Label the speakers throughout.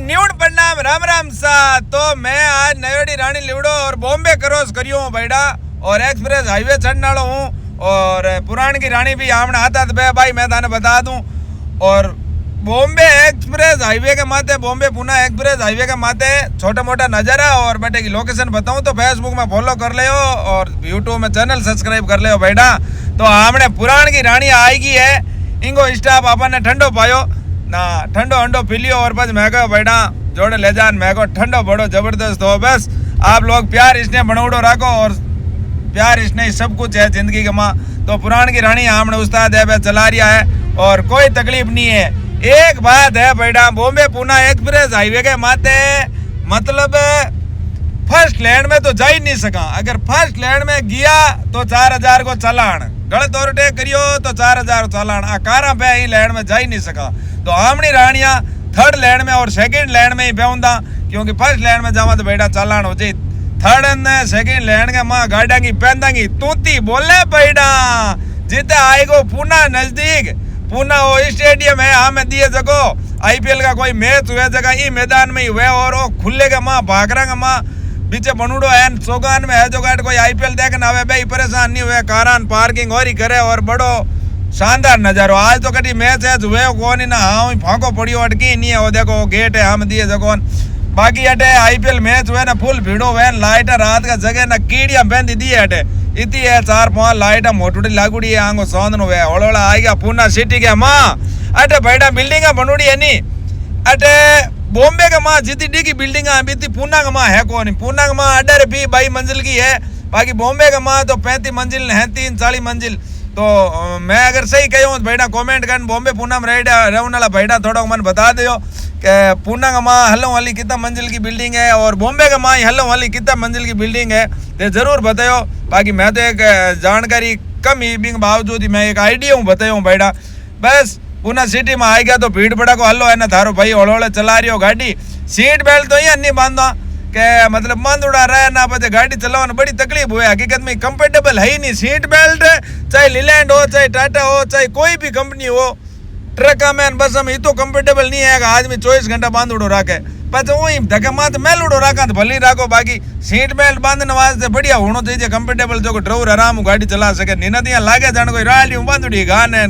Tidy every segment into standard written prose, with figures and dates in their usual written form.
Speaker 1: Nude प्रणाम राम राम सा। तो मैं आज नयोडी रानी लिवड़ो और बॉम्बे क्रॉस करियो हूँ बैठा और एक्सप्रेस हाईवे चढ़ने वाला हूँ और पुराण की रानी भी आमने आता तो भाई मैं थाने बता दूं। और बॉम्बे एक्सप्रेस हाईवे के माथे बॉम्बे पुणे एक्सप्रेस हाईवे के माथे छोटा मोटा नज़ारा और बेटे की लोकेशन बताऊं तो फेसबुक में फॉलो कर ले और यूट्यूब में चैनल सब्सक्राइब कर ले बैठा। तो हमने पुराण की रानी आएगी है इनको स्टाफ अपन ने ठंडो पायो ना ठंडो अंडो पी लियो और बस मैं कहो बैठा जोड़े ले जान मैं को ठंडो बड़ो जबरदस्त हो। बस आप लोग प्यार इसने बनौड़ो रखो और प्यार इसने सब कुछ है जिंदगी के माँ। तो पुराण की रानी हमने उस्ताद है चला रिया है और कोई तकलीफ नहीं है। एक बात है बेटा बॉम्बे पुणे एक्सप्रेस हाईवे के माथे मतलब फर्स्ट लैंड में तो जा ही नहीं सका। अगर फर्स्ट लैंड में गया तो 4000 को चालान गलत ओवरटेक करियो तो 4000 चालान कारा पे ही लैंड में जा ही नहीं सका। तो आमनी रानिया थर्ड लैंड में और सेकंड लैंड में ही बेऊंदा क्योंकि फर्स्ट लैंड में जावा तो बेटा चालान हो जाए। थर्ड ने सेकंड लैंड के माँ गाड़ा की पहनदांगी तूती बोले बेटा जीते आएगो पुणे नजदीक पुणे वो स्टेडियम है हमें दिए जगो आईपीएल का कोई मैच हुए जगह ई मैदान में ही हुए और वो खुले के माँ भागरा के माँ पीछे बनूड़ो है सोगान में है जो गाड़ कोई आईपीएल देखना आवे भाई परेशान नहीं हुए कारान पार्किंग और ही करे और बड़ो शानदार नजारो। आज तो कभी मैच है हुए कौन ना हाँ फांको पड़ियो अटकी नहीं है वो देखो गेट है हम दिए जगोन बाकी अटे आईपीएल मैच हुए ना फुल भीड़ो हुए लाइट रात का जगह ना कीड़िया बंदी दी अटे इतनी है 4-5 लाइट मोटूडी लागूड़ी है आंगो सौंदन हुए ओलोला आ गया पुणे सिटी के माँ अटे बैठा बिल्डिंग बनूड़ी है नी अटे बॉम्बे का माँ जितनी डी बिल्डिंग बीती पुणे का माँ है कौन पुणे का माँ अडर भी 22 मंजिल की है बाकी बॉम्बे का माँ तो 35 मंजिल है 30-40 मंजिल। तो मैं अगर सही कहूँ तो बैठा कमेंट कर बॉम्बे पुणे में रहने वाला बैठा थोड़ा मन बता दो कि पुणे का माँ हल्लों वाली कितना मंजिल की बिल्डिंग है और बॉम्बे का माँ हल्लों वाली कितना मंजिल की बिल्डिंग है तो जरूर बताओ। बाकी मैं तो एक जानकारी कम ही भी बावजूद मैं एक आइडिया हूँ बताऊँ बैठा बस पुणे सिटी में आएगा तो भीड़ भड़ा को हल्लो है ना थारो भाई ओलोले चला रही हो गाड़ी सीट बेल्ट तो ही नहीं बांधा के मतलब बंद उड़ा रहा है ना पचे गाड़ी चलाने बड़ी तकलीफ हुए हकीकत में कंफर्टेबल है ही नहीं। सीट बेल्ट चाहे लीलैंड हो चाहे टाटा हो चाहे कोई भी कंपनी हो ट्रक में बस में तो कंफर्टेबल नहीं है आदमी 24 घंटा बांध उड़ो रखे पचे वही धक्का मात मेल उड़ो रखा तो भले राखो। बाकी सीट बेल्ट बांधने वास्ते बढ़िया होना चाहिए कंफर्टेबल जो ड्राइवर आराम गाड़ी चला सके नीना दिया लागे जाने कोई राली बांध उड़ी गाने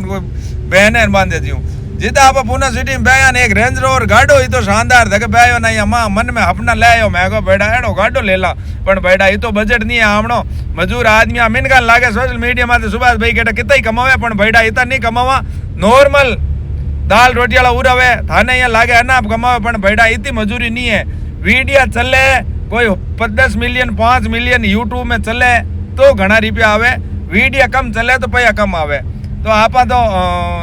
Speaker 1: बहने बांध देती हूँ जितना आप पुणे सिटी में बयान एक रेंज रोवर गाड़ो ही तो शानदार धके बयायो नहीं अम्मा मन में अपना ले आयो मैं बेटा एडो गाड़ो ले ला पर बेटा ये तो बजट नहीं है हमनो मजूर आदमी मिनका लागे सोशल मीडिया में सुभाष भाई कहता कितना ही कमावे पर बेटा इतना नहीं कमावा नॉर्मल दाल रोटी वाला उड़ावे थाने यहाँ लागे है ना आप कमावे पर बेटा इतनी मजूरी नहीं है। वीडियो चले कोई 10 मिलियन 5 मिलियन यूट्यूब में चले तो घना रुपया आवे वीडियो कम चले तो पैसा कम आवे। तो आप तो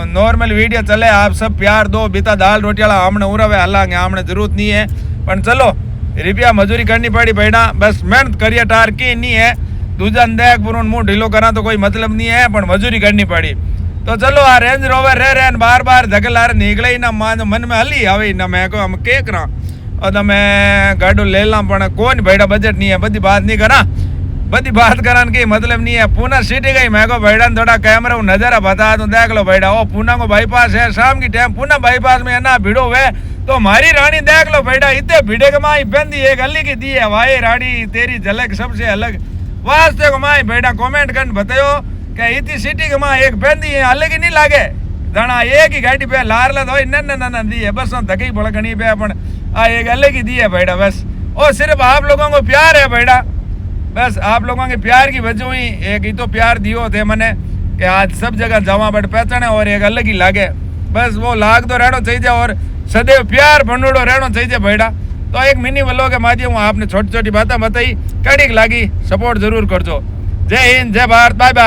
Speaker 1: नॉर्मल वीडियो चले आप सब प्यार दो बीता दाल रोटी वाला हमने उड़ावे हलांगे हमने जरूरत नहीं है पर चलो रुपया मजूरी करनी पड़ी बैठा बस मेहनत करिए टार की नहीं है दूजा देख पुरून मुँह ढीलो करा तो कोई मतलब नहीं है पर मजूरी करनी पड़ी। तो चलो आ रेंज रोवर रह बार बार धकल आ निकले ही ना मान मन में हली आवे ना मैं को हम के करा और मैं गाड़ो ले ला पर कौन बैठा बजट नहीं है बदी बात नहीं करा बदी बात कराने की मतलब नहीं है। पुणे सिटी गई मैं को बैठा थोड़ा कैमरा नजारा बता दूं देख लो बैठा वो पुणे को बाईपास है शाम की टाइम पुणे बाईपास में है ना भिड़ो हुए तो हमारी रानी देख लो बैठा इतने भिड़े के माई बंदी एक अली की दी है भाई रानी तेरी झलक सबसे अलग वास्ते को माई बैठा कमेंट कर बताओ कि इतनी सिटी के माँ एक बंदी है अलग ही नहीं लागे जाना एक ही गाड़ी पे लार ला दो न दी है बस धकी भड़कनी पे अपन एक अलग ही दी है बैठा बस और सिर्फ आप लोगों को प्यार है बैठा बस आप लोगों के प्यार की वजह ही एक ही तो प्यार दियो थे मैंने कि आज सब जगह जावा बट पहचाने और एक अलग ही लागे बस वो लाग तो रहना चाहिए और सदैव प्यार बनोड़ो रहना चाहिए बैठा। तो एक मिनी व्लॉग के माध्यम आपने छोटी छोटी बातें बताई कड़ी लागी सपोर्ट जरूर कर दो। जय हिंद जय भारत बाय बाय।